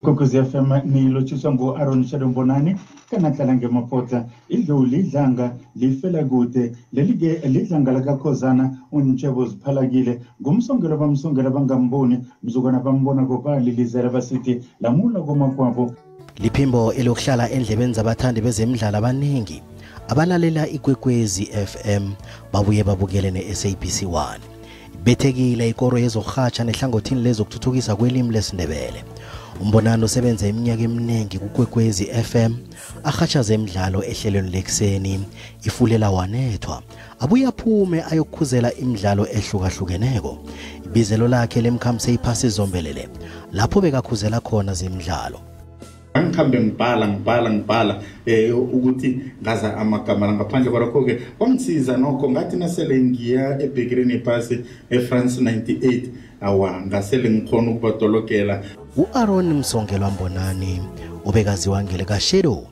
Kokuzi FM nilotshiswa ngu-Aaron Shadow Mbonani kanatla langeMaphodlha idluli idlanga lifela kude leli-ke lidlanga lakakhozana uNtshebo ziphalakile ngumsongelo bamsongela bangamboni mzukwana bambona kopali lizela basithi lamula komakwabo liphimbo elokuhlala endlebeni zabathandi bezemidlalo abaningi abalalela iKwekwezi FM babuye babukele ne-SABC 1 bethekile ikoro yezokurhatjha nehlangothini lezokuthuthukisa kwelimi lesindebele. Umbonani usebenza iminyaka eminingi kuKwekwezi FM arhatjha zemidlalo ehlelweni lekuseni ifulela wanethwa abuye aphume ayokukhuzela imidlalo ehlukahlukeneko. Ibizelo lakhe lemkhamse iphasi zombelele lapho bekakhuzela khona zemidlalo. Angikhambe ngibhala ukuthi ngaza amagama ngaphandle kwalokho ke kwangisiza nokho ngathi nasele ngiya ebhekereni ephasi eFrance 98 awa ngasele ngikhona ukubadolokela. uAaron Msongelwa Mbonani obekaziwa ngeleka Shadow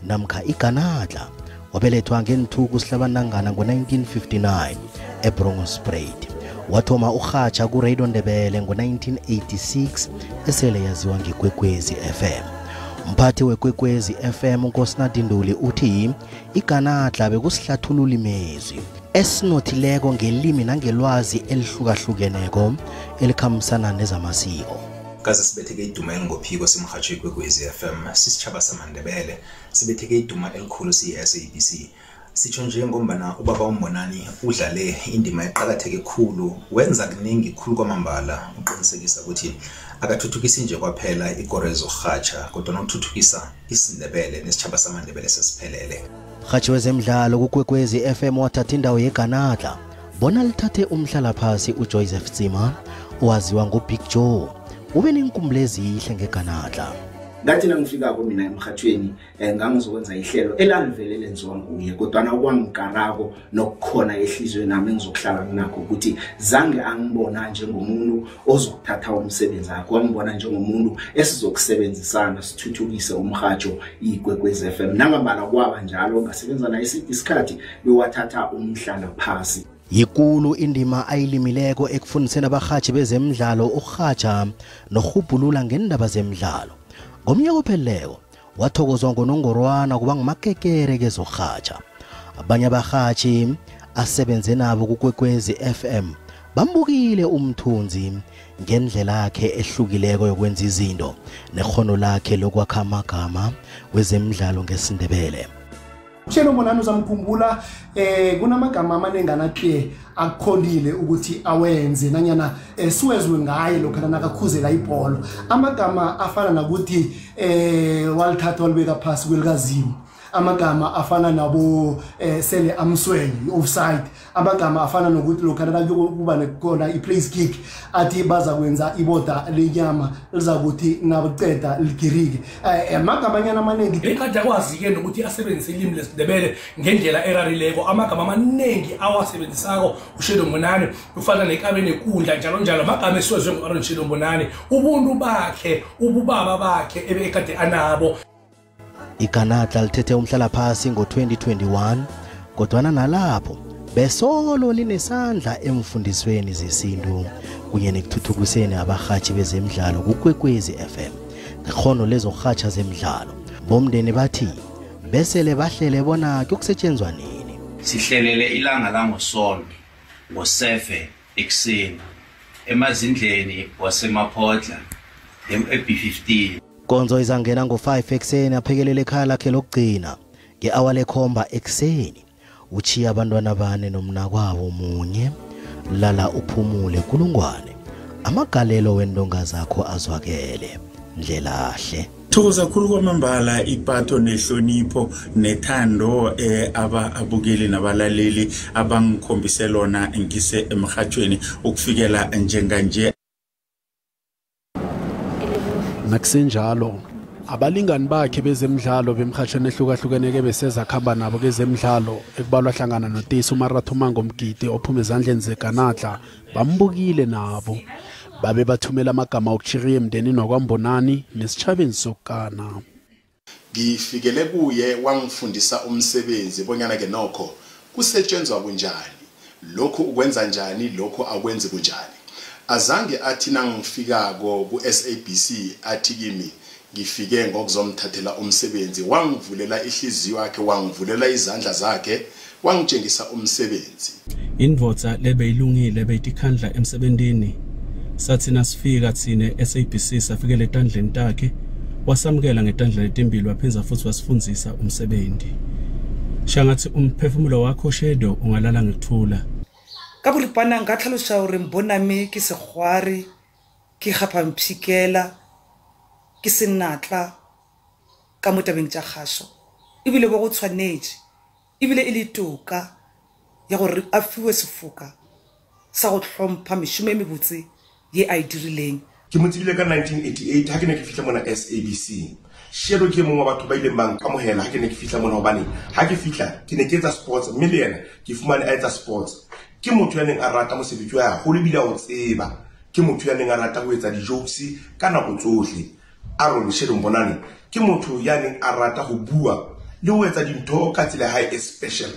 namkha iGanadlha wabelethwa ngenithuku sihlabanangana ngo1959 eBrongospruit. Wathoma urhatjha ku Radio Ndebele ngo1986 esele yaziwa ngeKwekwezi FM. Mphathi weKwekwezi FM uNkosinathi Nduli uthi iGanadlha bekusihlathulula imezwi esinothileko ngelimi nangelwazi elihlukahlukeneko elikhambisana nezamasiko. Kaze sibetheke iduma elingophiko simrhatjhi weKwekwezi FM sisitjhaba samandebele sibetheke iduma elikhulu siyi-SABC. Sitsho nje ngombana ubaba uMbonani udlale indima eqakatheke khulu wenza kuningi khulu kwamambala uqinisekisa ukuthi akathuthukisi nje kwaphela ikoro yezokurhatjha kodwa nokuthuthukisa isindebele nesitjhaba samandebele sesiphelele. Rhatjhi wezemidlalo kuKwekwezi FM wathatha indawo yeGanadlha bona lithathe umhlala phasi uJoseph Tsima owaziwa ngoBig Joe ube nenkumbulo ezihle ngeGanadlha. Ngathi nangifikako mina emrhatshweni ngangizokwenza ihlelo elalivele lenziwa nguye kodwa na kwangikarako nokukhona ehlizweni nami engizokuhlala nakho ukuthi zange angibona njengomuntu ozokuthatha umsebenzi wakhe wangibona njengomuntu esizokusebenzisana sithuthukise umrhatsho iKwekwezi FM nangambala kwaba njalo ngasebenza naye isikhathi bewathatha umhlala phasi. Yikulu indima ayilimileko ekufundiseni abarhatjhi bezemidlalo ukurhatjha nokurhubhulula ngeendaba zemidlalo. Ngomnyaka opheleleko wathokozwa ngonongorwana kuba ngumakekere kezokurhatjha. Abanye abarhatjhi asebenze nabo kuKwekwezi FM bambukile umthunzi ngendlela yakhe ehlukileko yokwenza izinto nekhono lakhe lokwakha amagama wezemidlalo ngesindebele. Shadow Mbonani uzamkhumbula kunamagama amanengana ke akukhondile ukuthi awenze nanyana siwezwe ngaye lokho nakakhuzela ibhola. Amagama afana nakuthi walithatha walibeka phasi kwelikaziwa. Amagama afana nabo sele amswele offside. Amagama afana nokuthi lokho kuba nekona iplace kick athi baza kwenza iboda lenyama lizakuthi nabuceda ligirike. Amagama anyana amaningi ekade akwazi ke nokuthi asebenzise ilimi lesindebele ngendlela erarileko. Amagama amaningi awasebenzisako uShadow Mbonani ufana nekabe nekundla njalo njalo. Amagama esiwezwe nguAaron Shadow Mbonani ubuntu bakhe ububaba bakhe ebekade anabo. iGanadlha lithethe umhlala phasi ngo2021 kodwana nalapho besolo linesandla emfundisweni zesintu kunye nekuthuthukiseni abarhatjhi bezemidlalo kuKwekwezi FM. Nekhono lezokurhatjha zemidlalo bomndeni bathi besele bahlele bona kuyokusetshenzwa nini. Sihlelele ilanga langosonto ngo7 ekseni emazindleni waseMaphodlha eB15. Konzo izangena ngo5 ekseni aphekelele ekhaya lakhe lokugcina ngehour lekhomba ekseni uchiya abantwana bane nomnakwabo omunye lala uphumule kulungwane amagalelo wendonga zakho azwakele ndlelahle. Thokoza khulu kwamambala ipatho nehlonipho nethando ababukeli nabalaleli abangikhombisela ngise emrhatshweni ukufikela njenganje. Nakusenjalo abalingani bakhe bezemidlalo bemrhatshweni ehlukahlukeneke beseza khamba nabo kezemidlalo ekubalwa hlangana noTisi uMaratha Mgidi ophuma ezandleni zeGanadlha bambukile nabo babe bathumela amagama okuchiriye emndenini wakwaMbonani nesitshabeni sokana. Ngifikele kuye wangifundisa umsebenzi bonyana ke nokho kusetshenzwa kunjani lokho ukwenza njani lokho akwenzi kunjani. Azange athi nangifikako ku SABC athi kimi ngifike ngokuzomthathela umsebenzi wangivulela ihliziyo yakhe wangivulela izandla zakhe wangitshengisa umsebenzi indvodza lebeyilungile beyitikhandla emsebentini sathi nasifika thine SABC safikele etandleni takhe wasamukela ngetandla letimbili waphenza futhi wasifundzisa umsebenzi shangathi umphefumulo wakho Shadow ungalala ngekuthula ka boripana nka tlhalosa hore Mbonami ke segwari ke gapamphikela ke senatla ka motabeng tša kgaso ebile bo go tshwanetse ebile e le toka ya gore a fiwe sefoka sa go hlompha meshume mebotse ye a dirileng ke motsibile ka 1988 ha ke ne ke fihla mona SABC Shadow ke mongwe wa batho ba ile mang ka mohela ha ke ne ke fihla mona hobane ha ke fihla ke ne ke etsa sports mme le yena ke fumane a etsa sports ke motho ya neng a rata mosebetsi wa go le bila o tseba ke motho ya neng a rata go etsa di-jokes ka nako tsohle Aaron Shadow Mbonani ke motho ya neng a rata go bua le go etsa dintho ka tsela ya hae e special